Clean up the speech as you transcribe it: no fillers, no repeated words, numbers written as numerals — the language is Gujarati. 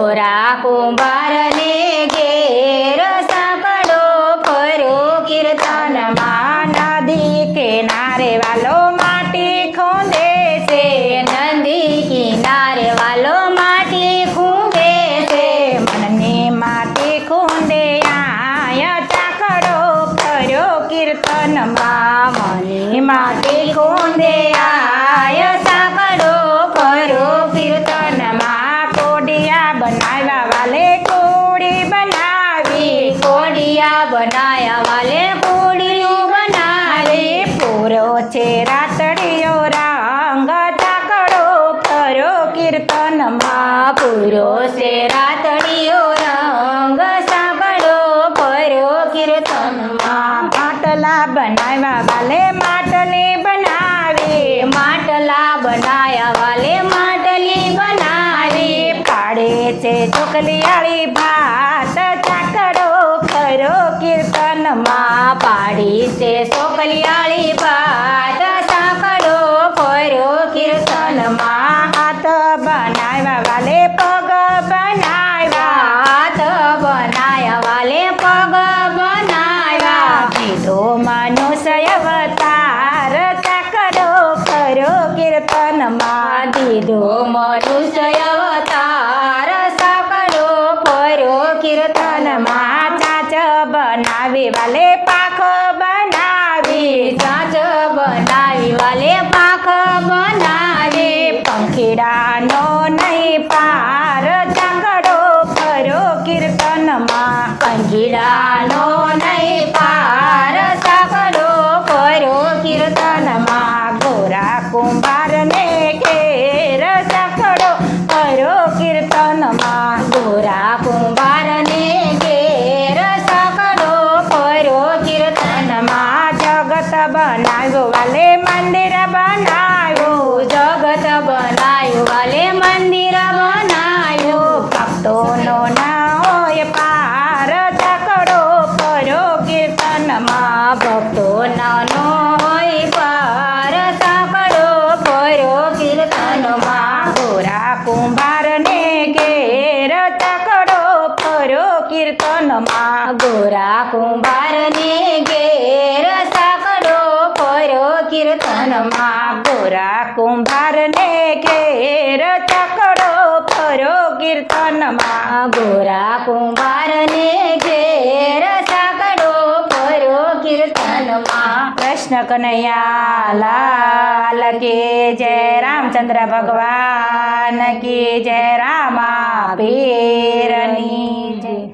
ગોરા કુંભારને ઘેર સાંકળો ફર્યો કીર્તનમાં નદી કિનારે વાલો માટી ખૂંદે છે નદી કિનારે વાલો માટી ખૂંદે છે મનને માટી ખૂંદે આયા ચાકડો ફર્યો કીર્તનમાં મને માટી ખૂંદે આયા ચાકડો ફર્યો કીર્તનમાં કોડિયા બનાવ્યા વાલે કોડી બનાવી કોડિયા બનાયા વાલે કોડિયું બનાવી પૂરો છે રાતડીયો રંગ ચાકડો ફર્યો કીર્તનમાં પૂરો છે રાતડીયો રંગ સાંકળો ફર્યો કીર્તનમાં માટલા બનાવ્યા વાલે માટલી બનાવી માટલા બનાયા વાલે માટલી બનાવી પાડે છે ચોકલિયાળી ભાત ચાકડો ફર્યો કીર્તનમાં પાડી છે ચોકલિયાળી ભાત ચાકડો ફર્યો કીર્તનમાં હાથ બનાવ્યા વાલે પગ બનાવ્યા હાથ બનાયા વાલે પગ બનાવ્યા કીધો મનુષ્ય અવતાર ચાકડો ફર્યો કીર્તનમાં દીધો મનુષ્ય અવતાર સાકડો ફર્યો કીર્તનમાં ચાચ બનાવી વાલે પાખ બનાવી ચાચ બનાવી વાલે પાખ બનાવી પંખીડાનો નહીં પાર ચાકડો ફર્યો કીર્તનમાં પંખીડાનો નહીં પાર ચાકડો ફર્યો કીર્તનમાં ગોરા કુંભારને ઘેર ચાકડો ફર્યો કીર્તનમાં ગોરા કુંભારને ઘેર ચાકડો ફર્યો કીર્તનમાં જગત બનાવ્યો વાલે મંદિર બનાવ્યું જગત બનાવ્યું વાલે મંદિર બનાવ્યું ભક્તોનો ના હોય પાર ચાકડો ફર્યો કીર્તનમાં ભક્તોનો નો હોય પાર ચાકડો ફર્યો કીર્તનમાં ગોરા કુંભારને ઘેર ચાકડો ફર્યો કીર્તનમાં ગોરા કુંભારને ઘેર ચાકડો ફર્યો કીર્તનમાં ગોરા કુંભારને ઘેર ચાકડો ફર્યો કીર્તનમાં ગોરા કુંભારને ઘેર ચાકડો ફર્યો કીર્તનમાં કૃષ્ણ કનૈયા લાલ કી જય રામચંદ્ર ભગવાન કી જય રામા પીરની જય